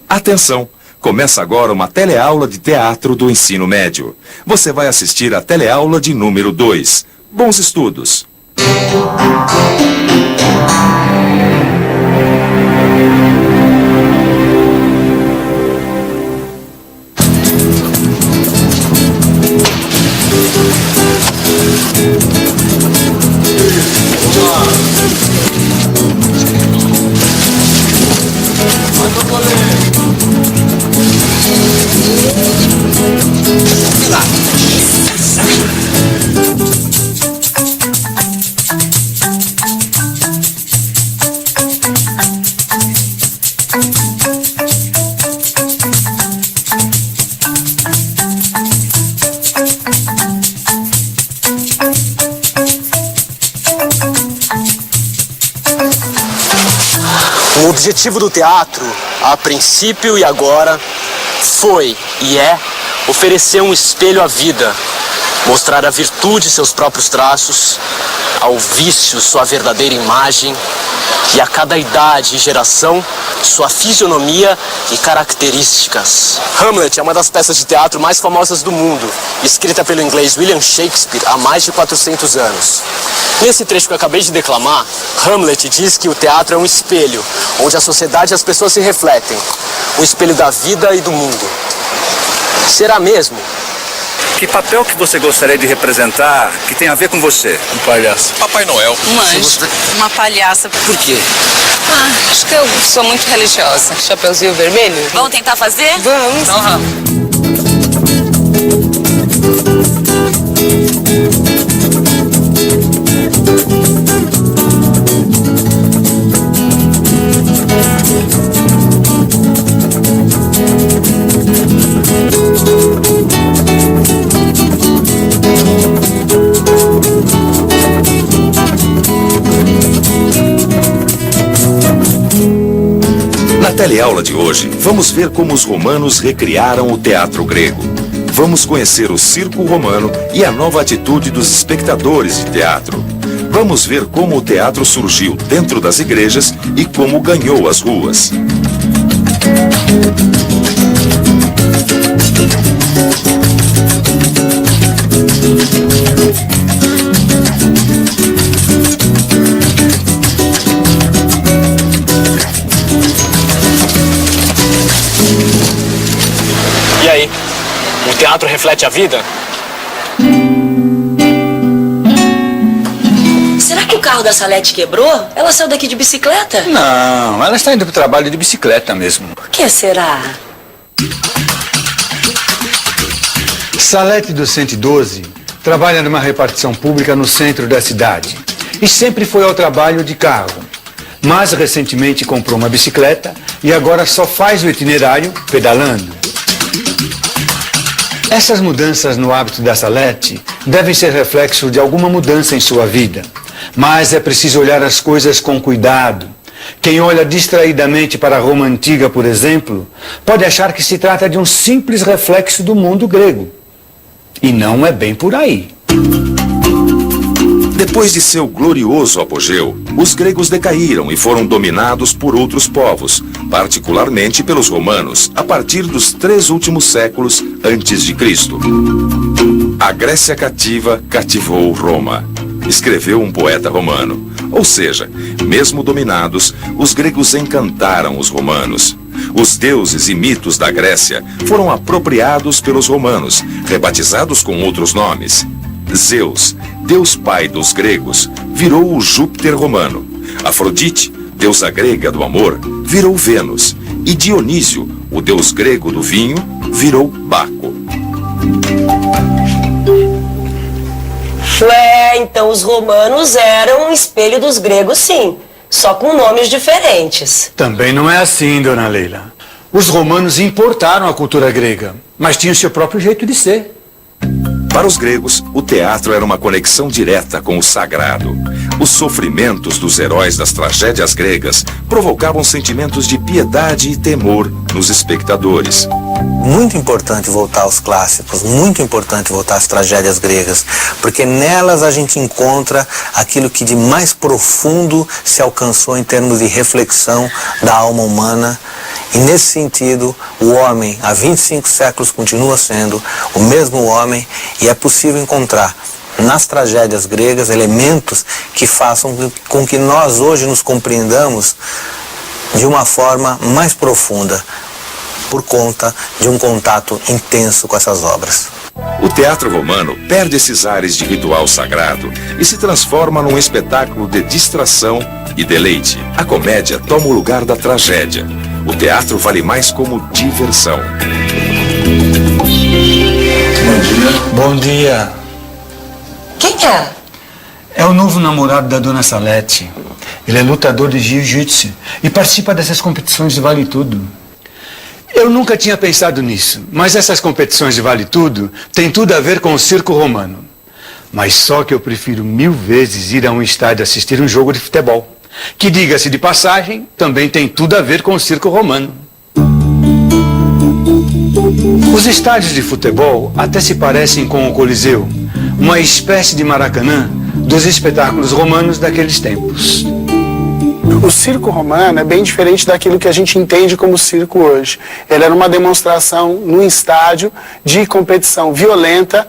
Atenção! Começa agora uma teleaula de teatro do ensino médio. Você vai assistir a teleaula de número 2. Bons estudos! O objetivo do teatro, a princípio e agora, foi e é oferecer um espelho à vida, mostrar a virtude seus próprios traços, ao vício sua verdadeira imagem e a cada idade e geração sua fisionomia e características. Hamlet é uma das peças de teatro mais famosas do mundo, escrita pelo inglês William Shakespeare há mais de 400 anos. Nesse trecho que eu acabei de declamar, Hamlet diz que o teatro é um espelho, onde a sociedade e as pessoas se refletem, um espelho da vida e do mundo. Será mesmo? Que papel que você gostaria de representar que tem a ver com você? Um palhaço. Papai Noel. Um anjo. Uma palhaça. Por quê? Acho que eu sou muito religiosa. Chapeuzinho vermelho? Vamos tentar fazer? Vamos. Então vamos. Na teleaula de hoje, vamos ver como os romanos recriaram o teatro grego. Vamos conhecer o circo romano e a nova atitude dos espectadores de teatro. Vamos ver como o teatro surgiu dentro das igrejas e como ganhou as ruas. E aí? O teatro reflete a vida? Será que o carro da Salete quebrou? Ela saiu daqui de bicicleta? Não, ela está indo para o trabalho de bicicleta mesmo. Por que será? Salete do 112 trabalha numa repartição pública no centro da cidade e sempre foi ao trabalho de carro. Mas recentemente comprou uma bicicleta e agora só faz o itinerário pedalando. Essas mudanças no hábito da Salete devem ser reflexo de alguma mudança em sua vida. Mas é preciso olhar as coisas com cuidado. Quem olha distraidamente para Roma antiga, por exemplo, pode achar que se trata de um simples reflexo do mundo grego. E não é bem por aí. Depois de seu glorioso apogeu, os gregos decaíram e foram dominados por outros povos, particularmente pelos romanos, a partir dos 3 últimos séculos antes de Cristo. A Grécia cativa cativou Roma, escreveu um poeta romano. Ou seja, mesmo dominados, os gregos encantaram os romanos. Os deuses e mitos da Grécia foram apropriados pelos romanos, rebatizados com outros nomes. Zeus, deus pai dos gregos, virou o Júpiter romano. Afrodite, deusa grega do amor, virou Vênus. E Dionísio, o deus grego do vinho, virou Baco. Ué, então os romanos eram um espelho dos gregos, sim. Só com nomes diferentes. Também não é assim, dona Leila. Os romanos importaram a cultura grega, mas tinham seu próprio jeito de ser. Para os gregos, o teatro era uma conexão direta com o sagrado. O Os sofrimentos dos heróis das tragédias gregas provocavam sentimentos de piedade e temor nos espectadores. Muito importante voltar aos clássicos, muito importante voltar às tragédias gregas, porque nelas a gente encontra aquilo que de mais profundo se alcançou em termos de reflexão da alma humana. E nesse sentido, o homem, há 25 séculos, continua sendo o mesmo homem, e é possível encontrar nas tragédias gregas elementos que façam com que nós hoje nos compreendamos de uma forma mais profunda, por conta de um contato intenso com essas obras. O teatro romano perde esses ares de ritual sagrado e se transforma num espetáculo de distração e deleite. A comédia toma o lugar da tragédia. O teatro vale mais como diversão. Bom dia. Bom dia. Quem é? É o novo namorado da dona Salete. Ele é lutador de jiu-jitsu e participa dessas competições de vale tudo. Eu nunca tinha pensado nisso, mas essas competições de vale tudo têm tudo a ver com o circo romano. Mas só que eu prefiro 1000 vezes ir a um estádio assistir um jogo de futebol, que, diga-se de passagem, também tem tudo a ver com o circo romano. Os estádios de futebol até se parecem com o Coliseu, uma espécie de Maracanã dos espetáculos romanos daqueles tempos. O circo romano é bem diferente daquilo que a gente entende como circo hoje. Ele era uma demonstração num estádio de competição violenta,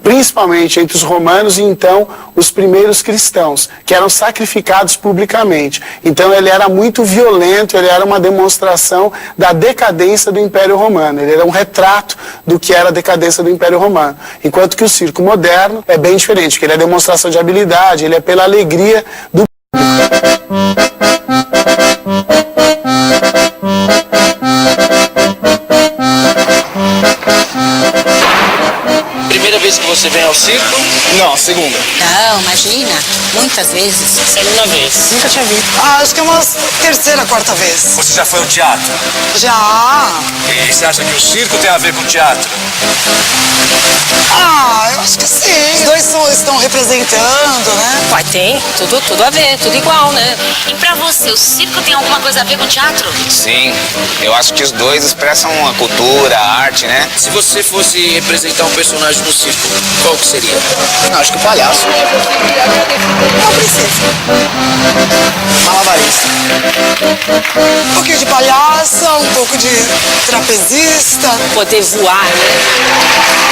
principalmente entre os romanos e então os primeiros cristãos, que eram sacrificados publicamente. Então ele era muito violento, ele era uma demonstração da decadência do Império Romano. Ele era um retrato do que era a decadência do Império Romano. Enquanto que o circo moderno é bem diferente, porque ele é demonstração de habilidade, ele é pela alegria do Primeira vez que você vem ao circo? Não, segunda. Não, imagina. Muitas vezes. Segunda vez. Nunca tinha visto. Acho que é uma terceira, quarta vez. Você já foi ao teatro? Já. E você acha que o circo tem a ver com o teatro? Eu acho que sim. Os dois estão representando, né? Uai, tem tudo a ver, tudo igual, né? E pra você, o circo tem alguma coisa a ver com o teatro? Sim, eu acho que os dois expressam a cultura, a arte, né? Se você fosse representar um personagem no circo, qual que seria? Não, acho que o palhaço. Não precisa. Malabarista. Um pouquinho de palhaça, um pouco de trapezista. Poder voar, né?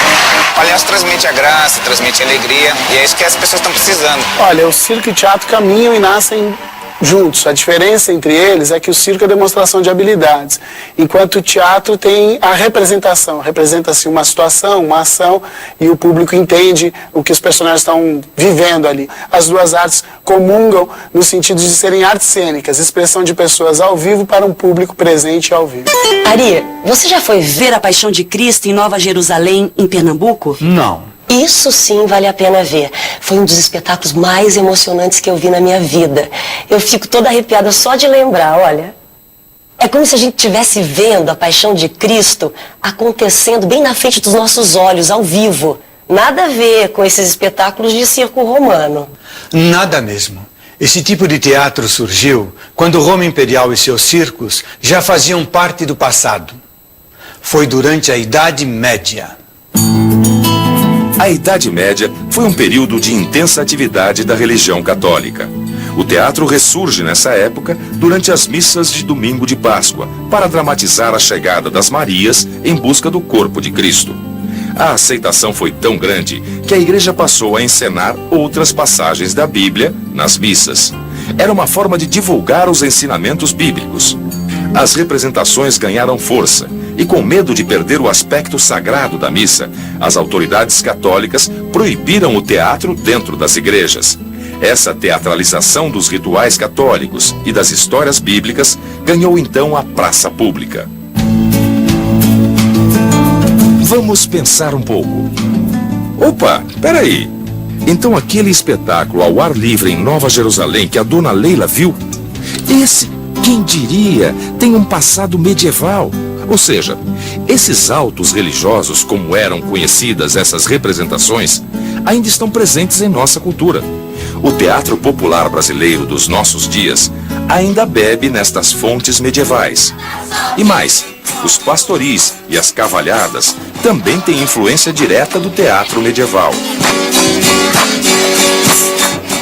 O palhaço transmite a graça, transmite a alegria, e é isso que as pessoas estão precisando. Olha, o circo e o teatro caminham e nascem juntos. A diferença entre eles é que o circo é demonstração de habilidades, enquanto o teatro tem a representação. Representa-se uma situação, uma ação, e o público entende o que os personagens estão vivendo ali. As duas artes comungam no sentido de serem artes cênicas, expressão de pessoas ao vivo para um público presente e ao vivo. Ari, você já foi ver a Paixão de Cristo em Nova Jerusalém, em Pernambuco? Não. Isso sim vale a pena ver. Foi um dos espetáculos mais emocionantes que eu vi na minha vida. Eu fico toda arrepiada só de lembrar, olha. É como se a gente estivesse vendo a Paixão de Cristo acontecendo bem na frente dos nossos olhos, ao vivo. Nada a ver com esses espetáculos de circo romano. Nada mesmo. Esse tipo de teatro surgiu quando Roma Imperial e seus circos já faziam parte do passado. Foi durante a Idade Média. A Idade Média foi um período de intensa atividade da religião católica. O teatro ressurge nessa época durante as missas de domingo de Páscoa, para dramatizar a chegada das Marias em busca do corpo de Cristo. A aceitação foi tão grande que a igreja passou a encenar outras passagens da Bíblia nas missas. Era uma forma de divulgar os ensinamentos bíblicos. As representações ganharam força e, com medo de perder o aspecto sagrado da missa, as autoridades católicas proibiram o teatro dentro das igrejas. Essa teatralização dos rituais católicos e das histórias bíblicas ganhou então a praça pública. Vamos pensar um pouco. Opa, peraí. Então aquele espetáculo ao ar livre em Nova Jerusalém que a dona Leila viu, esse, quem diria, tem um passado medieval. Ou seja, esses autos religiosos, como eram conhecidas essas representações, ainda estão presentes em nossa cultura. O teatro popular brasileiro dos nossos dias ainda bebe nestas fontes medievais. E mais, os pastoris e as cavalhadas também têm influência direta do teatro medieval.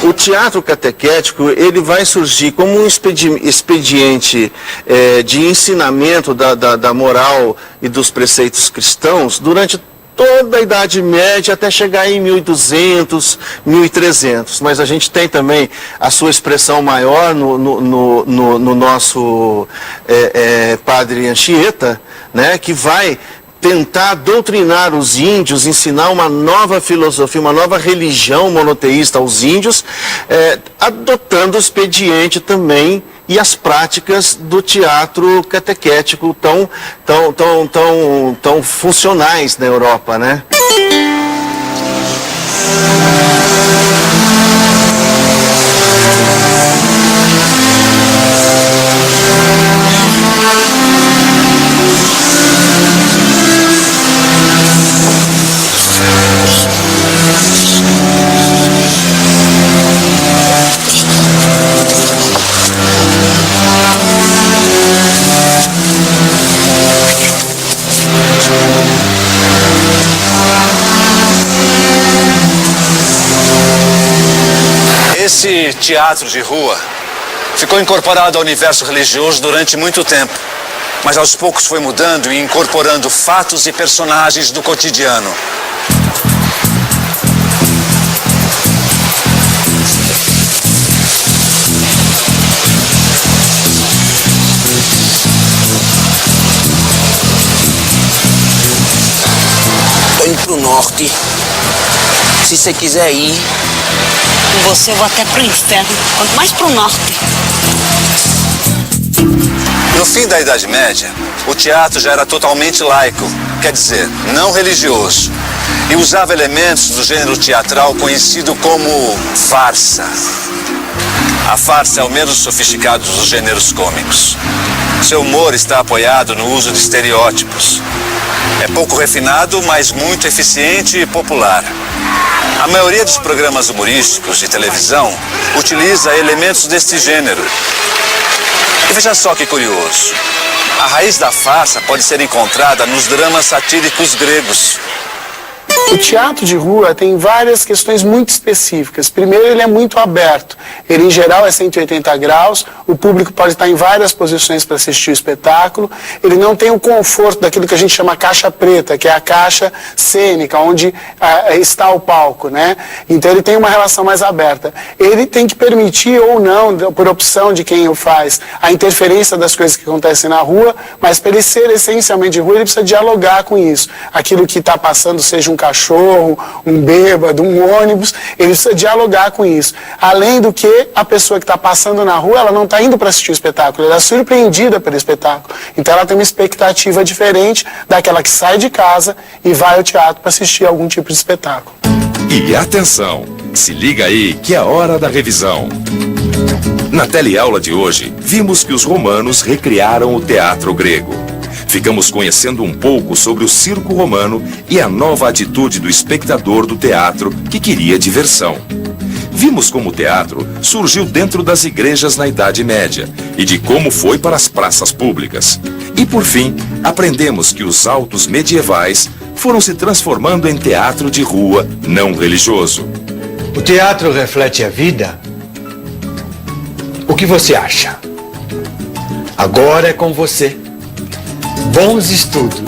O teatro catequético, ele vai surgir como um expediente de ensinamento da moral e dos preceitos cristãos durante toda a Idade Média até chegar em 1200, 1300. Mas a gente tem também a sua expressão maior no nosso padre Anchieta, né, que vai tentar doutrinar os índios, ensinar uma nova filosofia, uma nova religião monoteísta aos índios, adotando o expediente também e as práticas do teatro catequético tão funcionais na Europa, né? Esse teatro de rua ficou incorporado ao universo religioso durante muito tempo, mas aos poucos foi mudando e incorporando fatos e personagens do cotidiano. Tô indo pro norte. Se você quiser ir... Com você eu vou até pro inferno, quanto mais pro norte. No fim da Idade Média, o teatro já era totalmente laico, quer dizer, não religioso, e usava elementos do gênero teatral conhecido como farsa. A farsa é o menos sofisticado dos gêneros cômicos. Seu humor está apoiado no uso de estereótipos. É pouco refinado, mas muito eficiente e popular. A maioria dos programas humorísticos de televisão utiliza elementos deste gênero. E veja só que curioso. A raiz da farsa pode ser encontrada nos dramas satíricos gregos. O teatro de rua tem várias questões muito específicas. Primeiro, ele é muito aberto. Ele, em geral, é 180 graus. O público pode estar em várias posições para assistir o espetáculo. Ele não tem o conforto daquilo que a gente chama caixa preta, que é a caixa cênica, onde está o palco, né? Então, ele tem uma relação mais aberta. Ele tem que permitir ou não, por opção de quem o faz, a interferência das coisas que acontecem na rua, mas para ele ser essencialmente de rua, ele precisa dialogar com isso. Aquilo que está passando, seja um cachorro, um bêbado, um ônibus, ele precisa dialogar com isso. Além do que, a pessoa que está passando na rua, ela não está indo para assistir o espetáculo, ela é surpreendida pelo espetáculo. Então ela tem uma expectativa diferente daquela que sai de casa e vai ao teatro para assistir algum tipo de espetáculo. E atenção, se liga aí que é a hora da revisão. Na teleaula de hoje, vimos que os romanos recriaram o teatro grego. Ficamos conhecendo um pouco sobre o circo romano e a nova atitude do espectador do teatro que queria diversão. Vimos como o teatro surgiu dentro das igrejas na Idade Média e de como foi para as praças públicas. E por fim, aprendemos que os autos medievais foram se transformando em teatro de rua não religioso. O teatro reflete a vida? O que você acha? Agora é com você. Bons estudos!